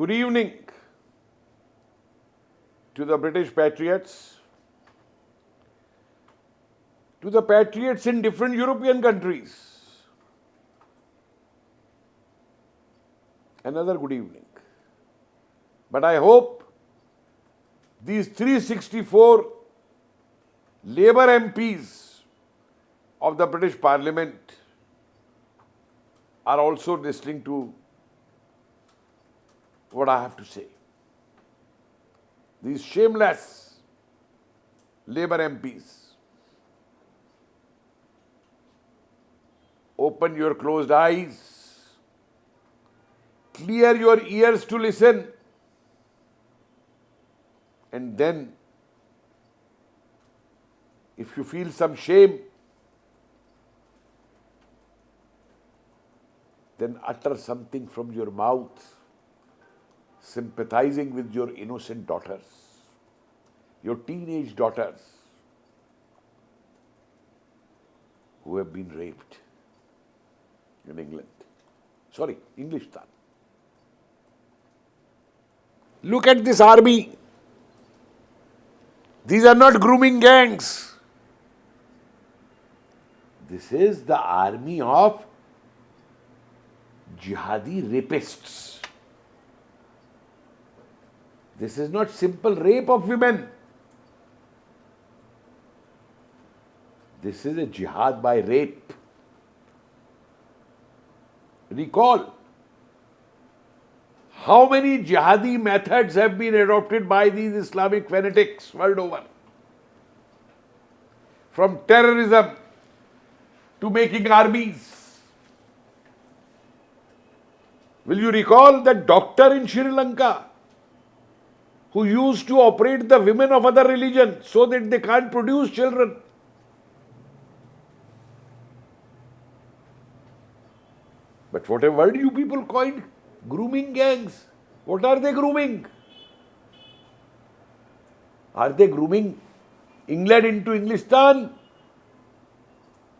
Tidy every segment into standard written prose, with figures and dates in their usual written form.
Good evening to the British patriots, to the patriots in different European countries. Another good evening. But I hope these 364 Labour MPs of the British Parliament are also listening to what I have to say. These shameless Labour MPs. Open your closed eyes. Clear your ears to listen. And then, if you feel some shame, then utter something from your mouth, sympathizing with your innocent daughters, your teenage daughters who have been raped in England. Sorry, Englistan. Look at this army. These are not grooming gangs. This is the army of jihadi rapists. This is not simple rape of women. This is a jihad by rape. Recall, how many jihadi methods have been adopted by these Islamic fanatics world over? From terrorism to making armies. Will you recall that doctor in Sri Lanka who used to operate the women of other religions so that they can't produce children? But what a word you people coined, grooming gangs. What are they grooming? Are they grooming England into Englistan?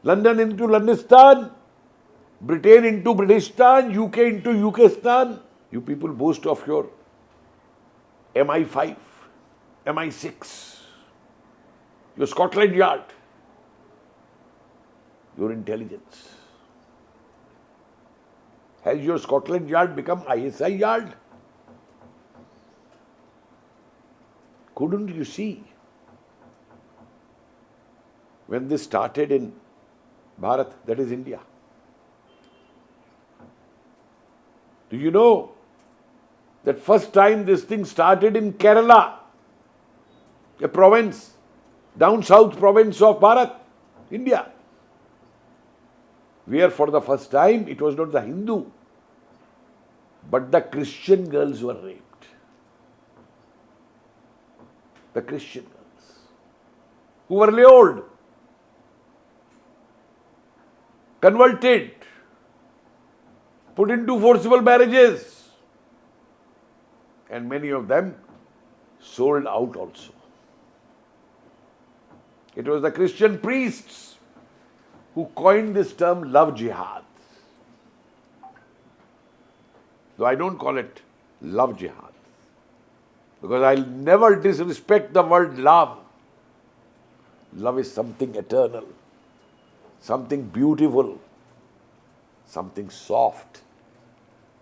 London into Londistan? Britain into Britishistan? UK into UKistan? You people boast of your MI5, MI6, your Scotland Yard, your intelligence. Has your Scotland Yard become ISI Yard? Couldn't you see? When this started in Bharat, that is India. Do you know that first time this thing started in Kerala, a province, down south province of Bharat, India, where for the first time it was not the Hindu, but the Christian girls were raped. The Christian girls who were lured, converted, put into forcible marriages, and many of them sold out also. It was the Christian priests who coined this term love jihad. Though I don't call it love jihad, because I'll never disrespect the word love. Love is something eternal, something beautiful, something soft,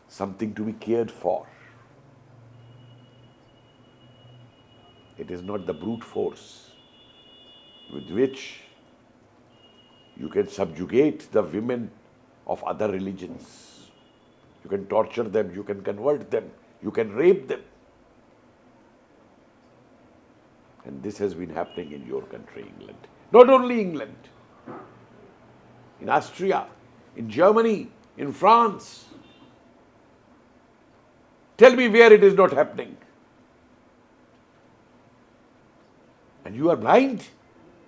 something to be cared for. It is not the brute force with which you can subjugate the women of other religions. You can torture them, you can convert them, you can rape them. And this has been happening in your country, England. Not only England, in Austria, in Germany, in France. Tell me where it is not happening. And you are blind?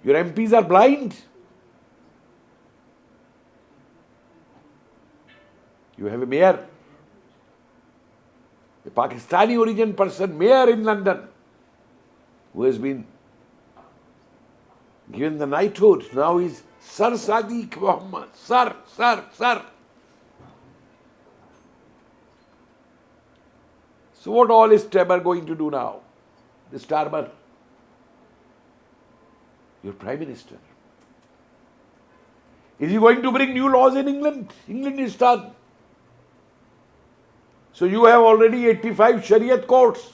Your MPs are blind? You have a mayor, a Pakistani origin person, mayor in London, who has been given the knighthood. Now he's Sir Sadiq Muhammad. Sir. So what all is Starmer going to do now? The Starmer, your Prime Minister. Is he going to bring new laws in England? England is done. So you have already 85 Shariat courts.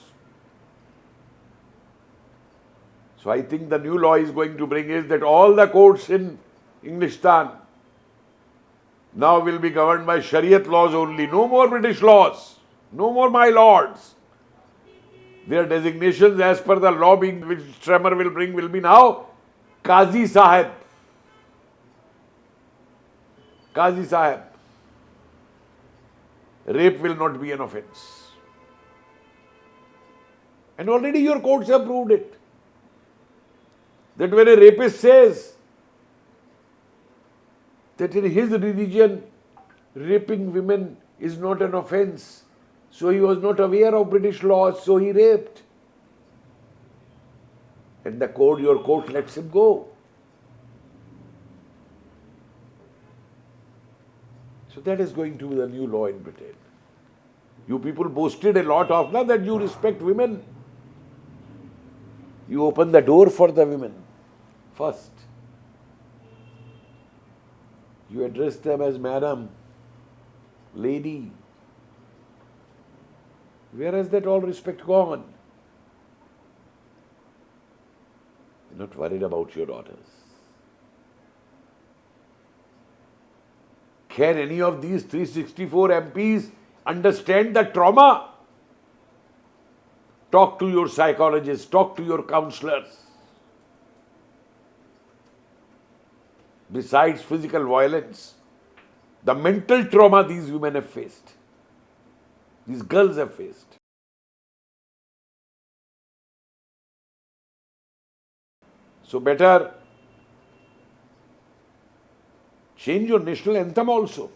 So I think the new law is going to bring is that all the courts in Englistan now will be governed by Shariat laws only. No more British laws. No more my lords. Their designations as per the law being which Starmer will bring will be now Qazi Sahib. Qazi Sahib. Rape will not be an offence. And already your courts have proved it. That when a rapist says that in his religion raping women is not an offence, so he was not aware of British laws, so he raped. And your court lets him go. So that is going to be the new law in Britain. You people boasted a lot of now that you respect women. You open the door for the women first. You address them as madam, lady. Where has that all respect gone? You're not worried about your daughters. Can any of these 364 MPs understand the trauma? Talk to your psychologists, talk to your counselors. Besides physical violence, the mental trauma these women have faced, these girls have faced. So better change your national anthem also.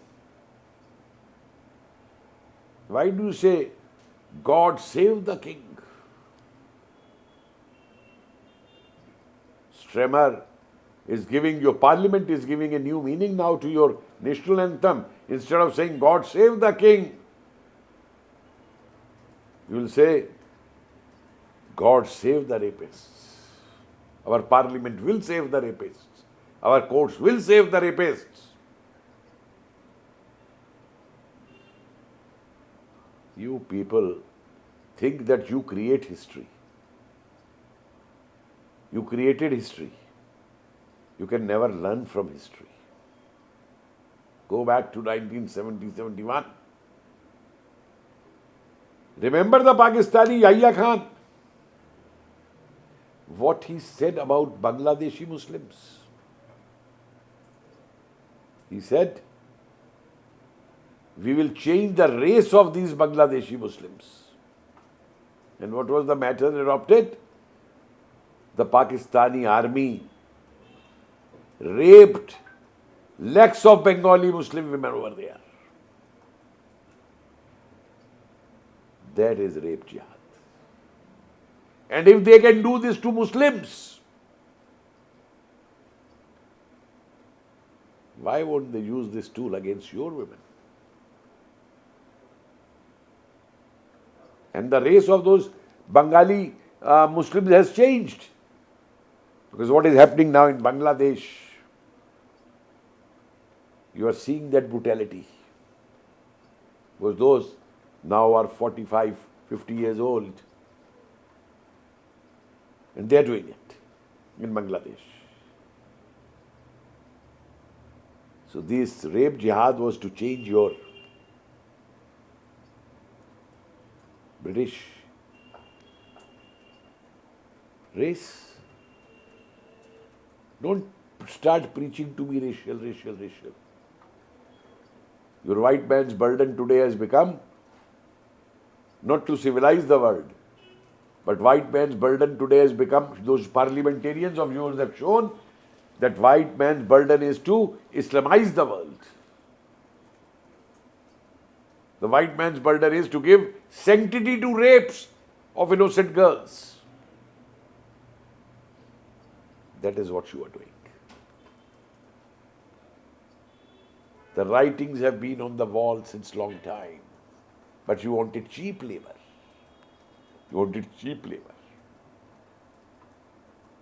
Why do you say, God save the king? Starmer is giving, your parliament is giving a new meaning now to your national anthem. Instead of saying, God save the king, you will say, God save the rapists. Our parliament will save the rapists. Our courts will save the rapists. You people think that you create history. You created history. You can never learn from history. Go back to 1970-71. Remember the Pakistani Yahya Khan? What he said about Bangladeshi Muslims. He said, we will change the race of these Bangladeshi Muslims. And what was the matter erupted? The Pakistani army raped lakhs of Bengali Muslim women over there. That is rape jihad. And if they can do this to Muslims, why won't they use this tool against your women? And the race of those Bengali Muslims has changed. Because what is happening now in Bangladesh, you are seeing that brutality. Because those now are 45, 50 years old. And they are doing it in Bangladesh. So this rape jihad was to change your British race. Don't start preaching to me racial. Your white man's burden today has become not to civilize the world, but white man's burden today has become, those parliamentarians of yours have shown that white man's burden is to Islamize the world. The white man's burden is to give sanctity to rapes of innocent girls. That is what you are doing. The writings have been on the wall since long time, but you wanted cheap labor. You wanted cheap labor.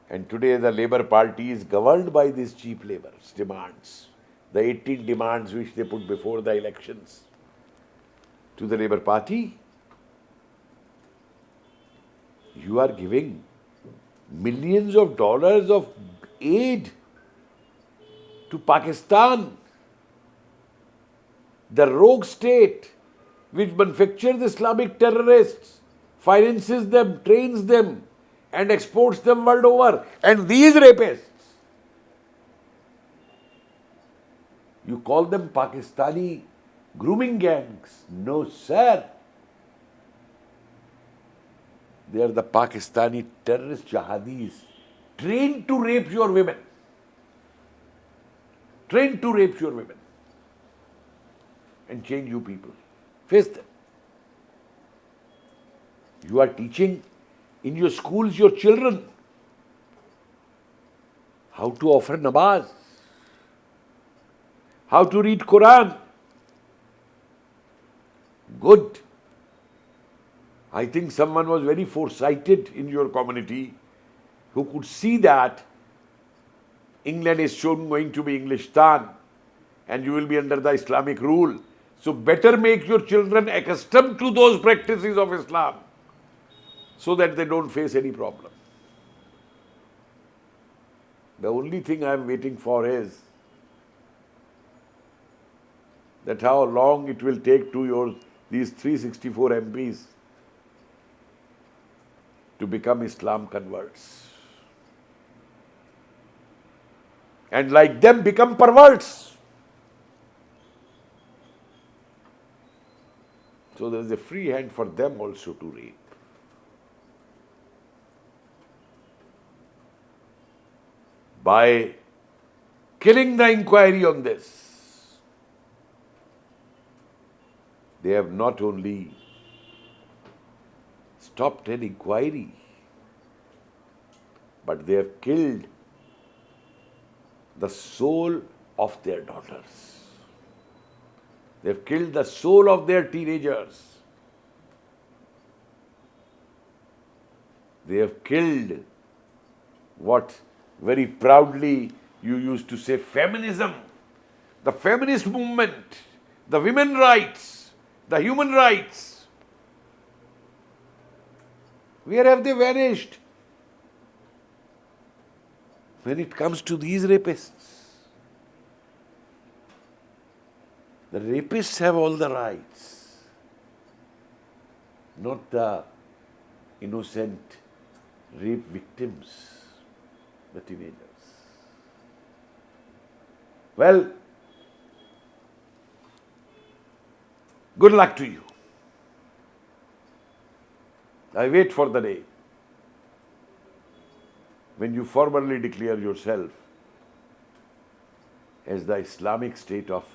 And today the Labour Party is governed by these cheap labour's demands. The 18 demands which they put before the elections to the Labour Party. You are giving millions of dollars of aid to Pakistan, the rogue state which manufactures Islamic terrorists, finances them, trains them, and exports them world over. And these rapists, you call them Pakistani grooming gangs. No, sir. They are the Pakistani terrorist jihadis trained to rape your women. Trained to rape your women and change you people. Face them. You are teaching in your schools your children how to offer namaz, how to read Quran. Good. I think someone was very foresighted in your community who could see that England is soon going to be Englistan and you will be under the Islamic rule. So better make your children accustomed to those practices of Islam so that they don't face any problem. The only thing I am waiting for is that how long it will take to these 364 MPs to become Islam converts. And like them become perverts. So there is a free hand for them also to rape. By killing the inquiry on this, they have not only stopped an inquiry, but they have killed the soul of their daughters. They have killed the soul of their teenagers. They have killed what very proudly you used to say feminism, the feminist movement, the women rights, the human rights. Where have they vanished? When it comes to these rapists, the rapists have all the rights, not the innocent rape victims, the teenagers. Well, good luck to you. I wait for the day when you formally declare yourself as the Islamic State of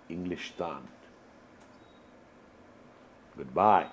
Englistan. Goodbye.